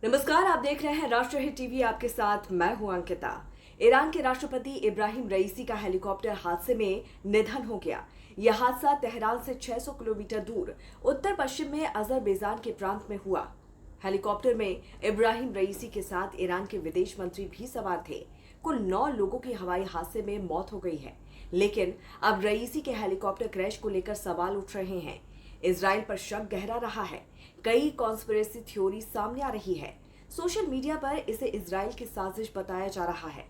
नमस्कार, आप देख रहे हैं राष्ट्र हित टीवी। आपके साथ मैं हूं अंकिता। ईरान के राष्ट्रपति इब्राहिम रईसी का हेलीकॉप्टर हादसे में निधन हो गया। यह हादसा तेहरान से 600 किलोमीटर दूर उत्तर पश्चिम में अजरबैजान के प्रांत में हुआ। हेलीकॉप्टर में इब्राहिम रईसी के साथ ईरान के विदेश मंत्री भी सवार थे। कुल 9 लोगों की हवाई हादसे में मौत हो गई है, लेकिन अब रईसी के हेलीकॉप्टर क्रैश को लेकर सवाल उठ रहे हैं। इजराइल पर शक गहरा रहा है। कई कॉन्स्पिरेसी थ्योरी सामने आ रही है। सोशल मीडिया पर इसे इजराइल की साजिश बताया जा रहा है।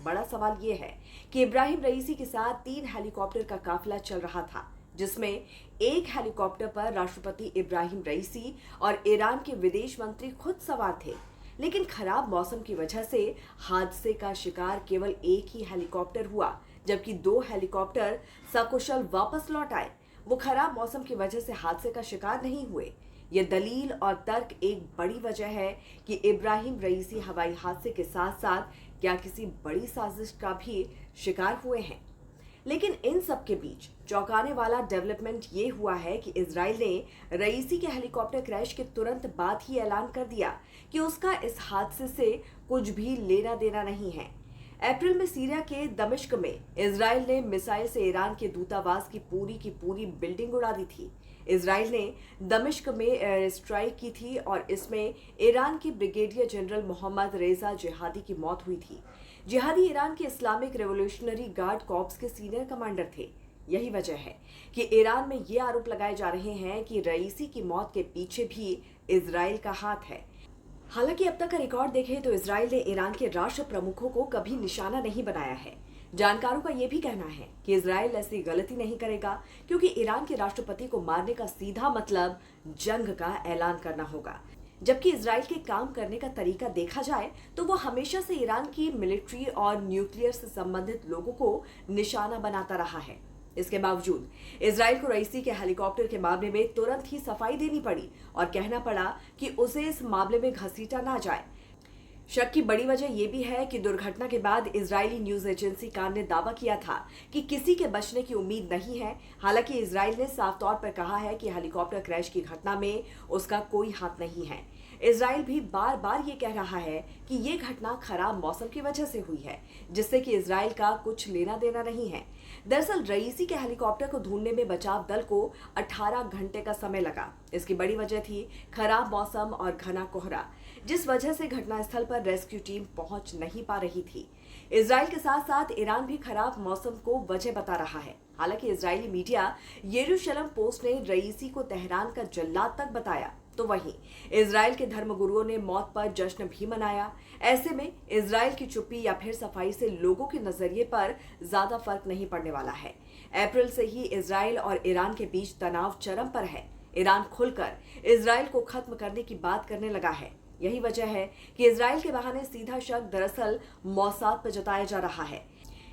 बड़ा सवाल यह है कि इब्राहिम रईसी के साथ 3 हेलीकॉप्टर का काफिला चल रहा था, जिसमें एक हेलीकॉप्टर पर राष्ट्रपति इब्राहिम रईसी और ईरान के विदेश मंत्री खुद सवार थे। लेकिन खराब मौसम की वजह से हादसे का शिकार केवल एक ही हेलीकॉप्टर हुआ, जबकि 2 हेलीकॉप्टर सकुशल वापस लौट आए। वो खराब मौसम की वजह से हादसे का शिकार नहीं हुए। ये दलील और तर्क एक बड़ी वजह है कि इब्राहिम रईसी हवाई हादसे के साथ साथ क्या किसी बड़ी साजिश का भी शिकार हुए हैं। लेकिन इन सब के बीच चौंकाने वाला डेवलपमेंट ये हुआ है कि इजराइल ने रईसी के हेलीकॉप्टर क्रैश के तुरंत बाद ही ऐलान कर दिया कि उसका इस हादसे से कुछ भी लेना देना नहीं है। अप्रैल में सीरिया के दमिश्क में इजराइल ने मिसाइल से ईरान के दूतावास की पूरी बिल्डिंग उड़ा दी थी। इजराइल ने दमिश्क में एयर स्ट्राइक की थी और इसमें ईरान के ब्रिगेडियर जनरल मोहम्मद रेजा जिहादी की मौत हुई थी। जिहादी ईरान के इस्लामिक रेवोल्यूशनरी गार्ड कॉर्प्स के सीनियर कमांडर थे। यही वजह है कि ईरान में ये आरोप लगाए जा रहे हैं कि रईसी की मौत के पीछे भी इजराइल का हाथ है। हालांकि अब तक का रिकॉर्ड देखें तो इजराइल ने ईरान के राष्ट्र प्रमुखों को कभी निशाना नहीं बनाया है। जानकारों का यह भी कहना है कि इजराइल ऐसी गलती नहीं करेगा, क्योंकि ईरान के राष्ट्रपति को मारने का सीधा मतलब जंग का ऐलान करना होगा। जबकि इजराइल के काम करने का तरीका देखा जाए तो वो हमेशा से ईरान की मिलिट्री और न्यूक्लियर से संबंधित लोगों को निशाना बनाता रहा है। इसके बावजूद इजराइल को रईसी के हेलीकॉप्टर के मामले में तुरंत ही सफाई देनी पड़ी और कहना पड़ा कि उसे इस मामले में घसीटा ना जाए। शक की बड़ी वजह यह भी है कि दुर्घटना के बाद इजरायली न्यूज एजेंसी कान ने दावा किया था कि किसी के बचने की उम्मीद नहीं है। हालांकि इजराइल ने साफ तौर पर कहा है कि हेलीकॉप्टर क्रैश की घटना में उसका कोई हाथ नहीं है। इजराइल भी बार बार ये कह रहा है कि ये घटना खराब मौसम की वजह से हुई है, जिससे कि इजराइल का कुछ लेना देना नहीं है। दरअसल रईसी के हेलीकॉप्टर को ढूंढने में बचाव दल को 18 घंटे का समय लगा। इसकी बड़ी वजह थी खराब मौसम और घना कोहरा, जिस वजह से घटनास्थल पर रेस्क्यू टीम पहुंच नहीं पा रही थी। इजराइल के साथ साथ ईरान भी खराब मौसम को वजह बता रहा है। हालांकि इजरायली मीडिया यरूशलेम पोस्ट ने रईसी को तेहरान का जल्लाद तक बताया, तो वहीं इजराइल के धर्मगुरुओं ने मौत पर जश्न भी मनाया। ऐसे में इजराइल की चुप्पी या फिर सफाई से लोगों के नजरिए पर ज्यादा फर्क नहीं पड़ने वाला है। अप्रैल से ही इजराइल और ईरान के बीच तनाव चरम पर है। ईरान खुलकर इजराइल को खत्म करने की बात करने लगा है। यही वजह है कि इजराइल के बहाने सीधा शक दरअसल मौसाद पर जताया जा रहा है।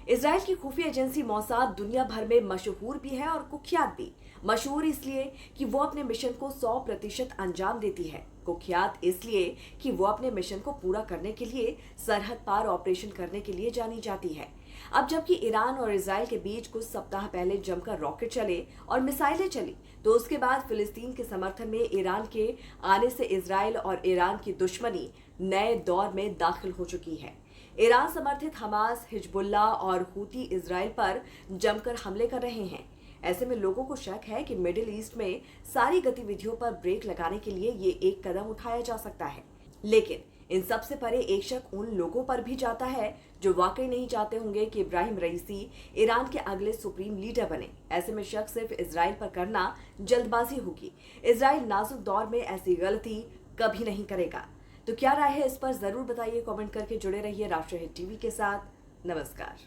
इजराइल की खुफिया एजेंसी मौसाद दुनिया भर में मशहूर भी है और कुख्यात भी। मशहूर इसलिए कि वो अपने मिशन को 100% अंजाम देती है। कुख्यात इसलिए कि वो अपने मिशन को पूरा करने के लिए सरहद पार ऑपरेशन करने के लिए जानी जाती है। अब जबकि ईरान और इजराइल के बीच कुछ सप्ताह पहले जमकर रॉकेट चले और मिसाइलें चली, तो उसके बाद फिलिस्तीन के समर्थन में ईरान के आने से इजराइल और ईरान की दुश्मनी नए दौर में दाखिल हो चुकी है। ईरान समर्थित हमास, हिजबुल्लाह और हूती इजराइल पर जमकर हमले कर रहे हैं। ऐसे में लोगों को शक है कि मिडिल ईस्ट में सारी गतिविधियों पर ब्रेक लगाने के लिए ये एक कदम उठाया जा सकता है। लेकिन इन सब से परे एक शक उन लोगों पर भी जाता है जो वाकई नहीं चाहते होंगे कि इब्राहिम रईसी ईरान के अगले सुप्रीम लीडर बने। ऐसे में शक सिर्फ इजराइल पर करना जल्दबाजी होगी। इजराइल नाजुक दौर में ऐसी गलती कभी नहीं करेगा। तो क्या राय है इस पर जरूर बताइए। कमेंट करके जुड़े रहिए राष्ट्र हित टीवी के साथ। नमस्कार।